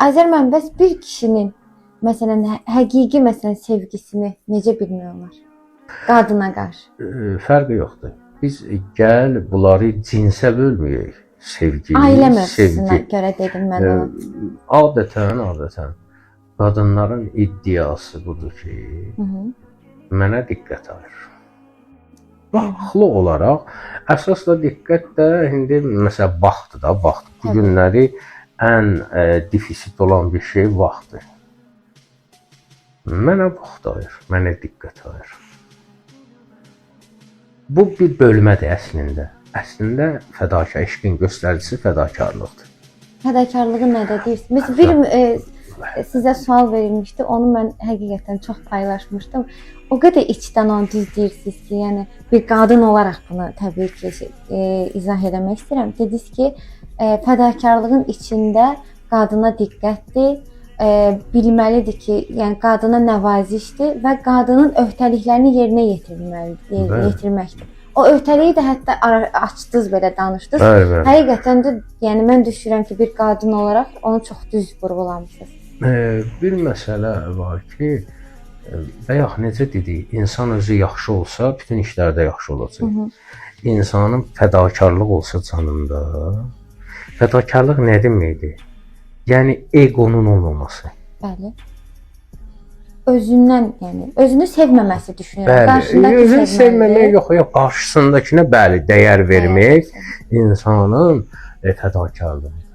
Azər müəllim, bəs bir kişinin məsələn həqiqi məsələn sevgisini necə bilmək olar? Qadına qarşı. Fərqi yoxdur. Biz gəl bunları cinsə bölməyək. Sevgi, Ailə mövzusuna sevgi. görə dedim mən ona. Adətən qadınların iddiası budur ki, mənə diqqət ayır. Haqlı olaraq əsas da diqqət də indi məsələn vaxtdır da, vaxt. Bu günləri ən defisit olan bir şey vaxtdır. Mənə vaxt ayır, mənə diqqət ayır. Bu bir bölmədir əslində. Əslində fədakar eşqin göstəricisi fədakarlıqdır. Fədakarlığı nədə deyirsiniz? Məsələn bir sizə sual verilmişdi, onu mən həqiqətən çox paylaşmışdım. O qədər içdən onu düz deyirsiniz ki, yəni bir qadın olaraq bunu təbii ki izah etmək istəyirəm. Dediniz ki, fədakarlığın içində qadına diqqətdir, bilməlidir ki, yəni qadına nəvazişdir və qadının öhdəliklərini yerinə yetirməkdir. O öhdəliyi də hətta açdınız, belə danışdınız. Bəli. Həqiqətən də yəni mən düşünürəm ki, bir qadın olaraq onu çox düz vurğulamısınız. Bir məsələ var ki, bayaq necə dedik, insan özü yaxşı olsa, bütün işlərdə yaxşı olacaq. İnsanın fədakarlıq olsa canında, fədakarlıq nə deməkdir? Yəni egonun olmaması. Bəli. Özündən, yəni özünü sevməməsi düşünürəm. Bəli, özünü sevməmək yox, qarşısındakına bəli, dəyər vermək insanın fədakarlığıdır.